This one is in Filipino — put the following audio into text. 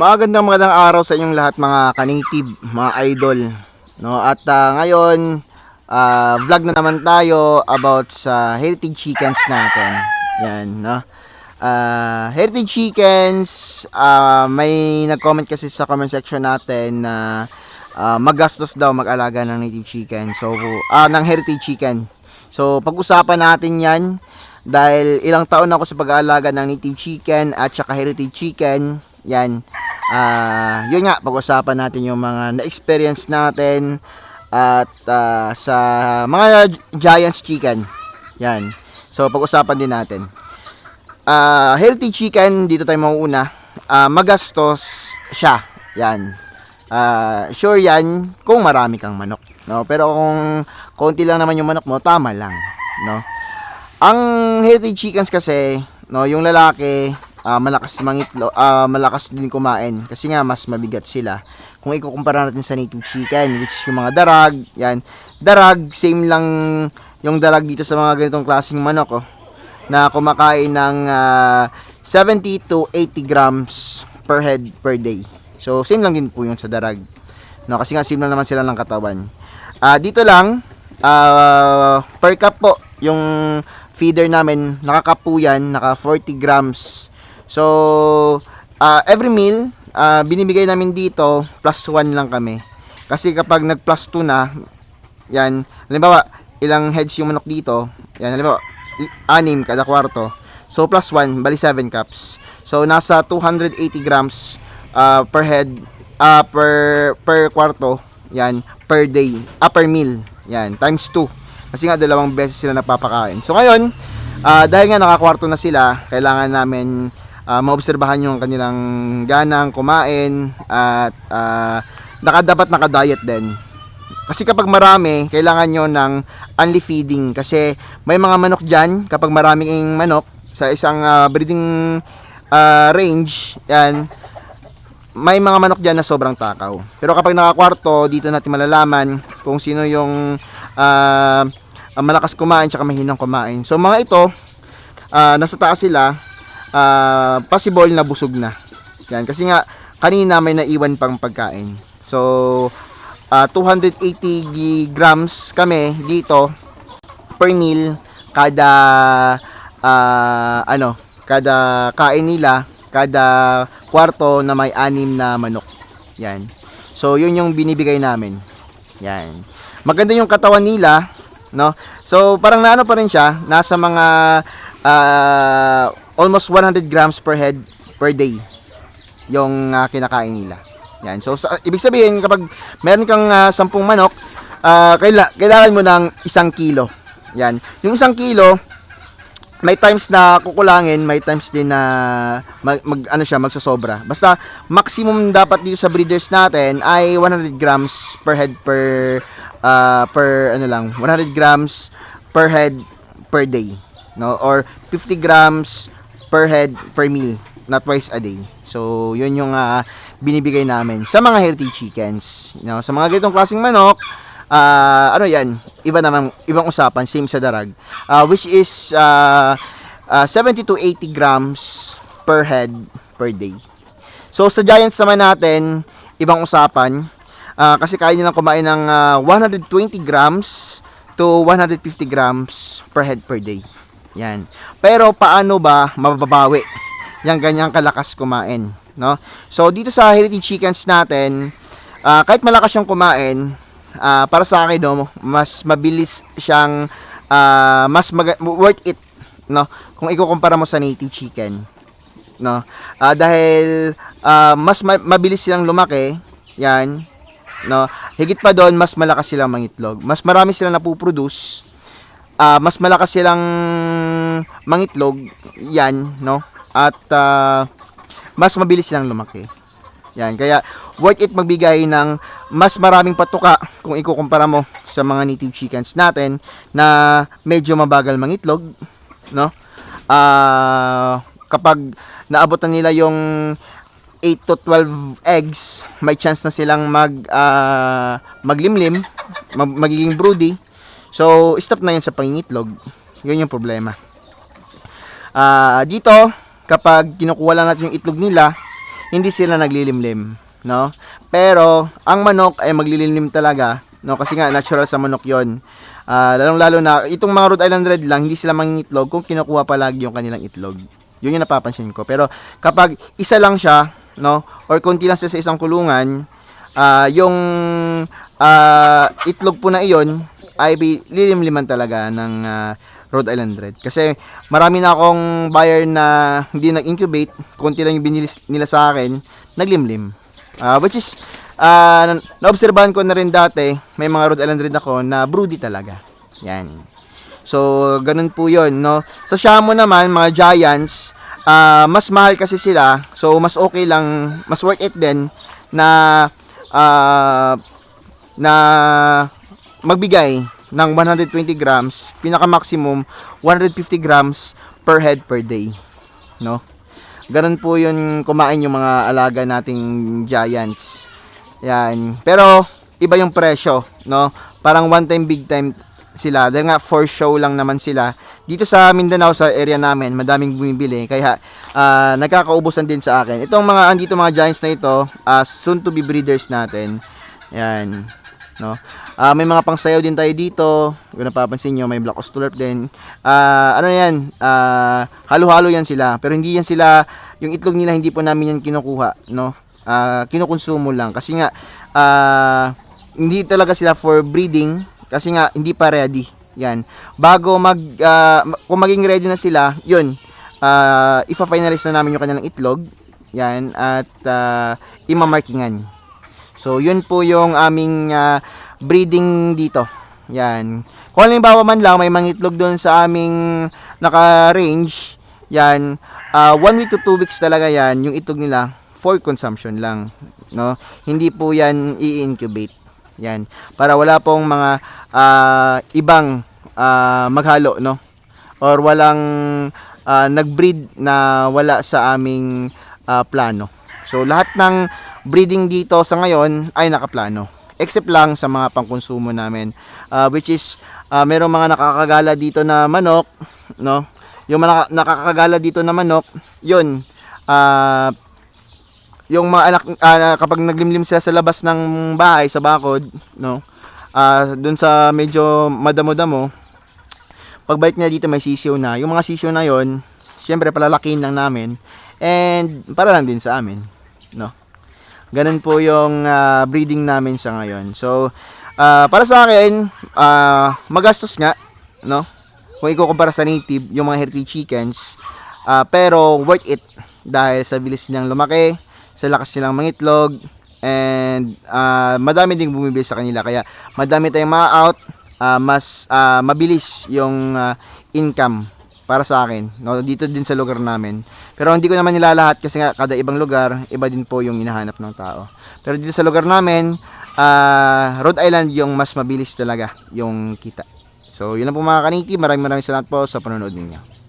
Magandang araw sa inyong lahat mga ka-native, mga idol, no? At ngayon, vlog na naman tayo about sa heritage chickens natin. Yan, no? Heritage chickens, may nag-comment kasi sa comment section natin na magastos daw mag-alaga ng native chicken. So, ng heritage chicken. So, pag-usapan natin 'yan dahil ilang taon ako sa pag-aalaga ng native chicken at saka heritage chicken. Yan. Yun nga, pag-usapan natin yung mga na-experience natin at sa mga Giants chicken. Yan. So, pag-usapan din natin. Heritage chicken, dito tayo mauuna. Magastos siya. Yan. Sure yan kung marami kang manok, no? Pero kung konti lang naman yung manok mo, tama lang, no? Ang heritage chickens kasi, no, yung lalaki, malakas mangitlo, malakas din kumain kasi nga mas mabigat sila kung ikukumpara natin sa native chicken, which is yung mga darag. Yan, darag, same lang yung darag dito sa mga ganitong klaseng manok, na kumakain ng 70 to 80 grams per head per day. So same lang din po yung sa darag, no, kasi nga same lang naman sila ng katawan. Dito lang, per cup po yung feeder namin, nakakapo yan, naka 40 grams. So, every meal, binibigay namin dito, plus 1 lang kami. Kasi kapag nag plus 2 na, yan, halimbawa, ilang heads yung manok dito, yan, halimbawa, 6 kada kwarto. So, plus 1, bali 7 cups. So, nasa 280 grams per head, per kwarto, yan, per day, per meal, yan, times 2. Kasi nga, 2 beses sila napapakain. So, ngayon, dahil nga nakakwarto na sila, kailangan namin maobserbahan yung kanilang ganang kumain at dapat naka-diet din. Kasi kapag marami, kailangan nyo ng only feeding. Kasi may mga manok dyan, kapag maraming manok sa isang breeding range, yan, may mga manok dyan na sobrang takaw. Pero kapag nakakwarto, dito natin malalaman kung sino yung malakas kumain tsaka mahinang kumain. So mga ito, nasa taas sila, possible na busog na. Yan, kasi nga kanina may naiwan pang pagkain. So 280 grams kami dito per meal kada kada kain nila, kada kwarto na may 6 na manok. Yan. So yun yung binibigay namin. Yan. Maganda yung katawan nila, no? So parang naano pa rin siya, nasa mga almost 100 grams per head per day yung kinakain nila. Yan. So ibig sabihin kapag meron kang 10 manok, kailangan mo ng 1 kilo. Yan. Yung 1 kilo, may times na kukulangin, may times din na magsosobra. Basta maximum dapat dito sa breeders natin ay 100 grams per head per 100 grams per head per day, no, or 50 grams per head per meal, not twice a day. So yun yung binibigay namin sa mga heritage chickens, you know. Sa mga ganitong klaseng manok, yan, ibang usapan, same sa darag, which is 70 to 80 grams per head per day. So sa Giants naman natin, ibang usapan, kasi kaya nilang kumain ng 120 grams to 150 grams per head per day. Yan. Pero paano ba mababawi yung ganyang kalakas kumain, no? So dito sa heritage chickens natin, kahit malakas siyang kumain, para sa akin, no, mas mabilis siyang worth it, no, kung ikukumpara mo sa native chicken, no? Dahil mas mabilis silang lumaki, yan, no? Higit pa doon, mas malakas silang mangitlog. Mas marami silang napuproduce, mas malakas silang mangitlog, yan, no? At mas mabilis silang lumaki. Yan, kaya worth it magbigay ng mas maraming patuka kung ikukumpara mo sa mga native chickens natin na medyo mabagal mangitlog, no? Kapag naabot na nila yung 8 to 12 eggs, may chance na silang maglimlim, magiging broody. So, stop na yun sa pangingitlog. Yun yung problema. Dito, kapag kinukuha lang natin yung itlog nila, hindi sila naglilimlim, no? Pero ang manok ay maglilimlim talaga, no? Kasi nga natural sa manok 'yon. Lalong-lalo na itong mga Rhode Island Red lang, hindi sila mangingitlog kung kinukuha palagi yung kanilang itlog. Yun yung napapansin ko. Pero kapag isa lang siya, no, or konti lang sila sa isang kulungan, yung itlog po na iyon ay lilimliman talaga ng Rhode Island Red. Kasi marami na akong buyer na hindi nag-incubate, konti lang yung binili nila sa akin, naglimlim. Which is, naobserbahan ko na rin dati, may mga Rhode Island Red ako na broody talaga. Yan. So, ganun po yun, no? Sa Shamo naman, mga Giants, mas mahal kasi sila. So, mas okay lang, mas worth it din na magbigay ng 120 grams, pinaka-maximum 150 grams per head per day, no? Ganun po yun kumain yung mga alaga nating Giants. Yan. Pero iba yung presyo, no? Parang one time big time sila. Dahil nga for show lang naman sila. Dito sa Mindanao, sa area namin, madaming bumibili. Kaya nagkakaubusan din sa akin. Itong mga andito mga Giants na ito, soon to be breeders natin. Yan, no? May mga pangsayaw din tayo dito. Kung napapansin nyo, may Black Australorp din. Ano yan? Halo-halo yan sila. Pero hindi yan sila, yung itlog nila hindi po namin yan kinukuha, no? Kinukonsumo lang. Kasi nga, hindi talaga sila for breeding. Kasi nga, hindi pa ready. Yan. Bago kung maging ready na sila, yun, ipa-finalize na namin yung kanilang itlog. Yan. At imamarkingan. So, yun po yung aming breeding dito. Yan. Kung halimbawa man lang, may mangitlog doon sa aming naka-range, yan, 1 week to 2 weeks talaga yan, yung itlog nila, for consumption lang, no? Hindi po yan i-incubate. Yan. Para wala pong mga ibang maghalo, no? Or walang nag-breed na wala sa aming plano. So, lahat ng breeding dito sa ngayon ay nakaplano. Except lang sa mga pangkonsumo namin. Which is, merong mga nakakagala dito na manok, no? Yung mga nakakagala dito na manok, yun, yung mga anak, kapag naglimlim sila sa labas ng bahay, sa bakod, no? Dun sa medyo madamo-damo, pagbalik niya dito may sisiyo na. Yung mga sisiyo na yon, syempre palalakihin lang namin. And para lang din sa amin, no? Ganun po yung breeding namin sa ngayon. So, para sa akin, magastos nga, no? Kung ikukumpara sa native, yung mga heritage chickens, pero worth it dahil sa bilis nilang lumaki, sa lakas nilang mangitlog, and madami ding bumibili sa kanila. Kaya madami tayong ma-out, mas mabilis yung income para sa akin, no, dito din sa lugar namin. Pero hindi ko naman nilalahat kasi nga kada ibang lugar, iba din po yung hinahanap ng tao. Pero dito sa lugar namin, Rhode Island yung mas mabilis talaga yung kita. So, yun lang po mga kaniti. Maraming salamat po sa panonood ninyo.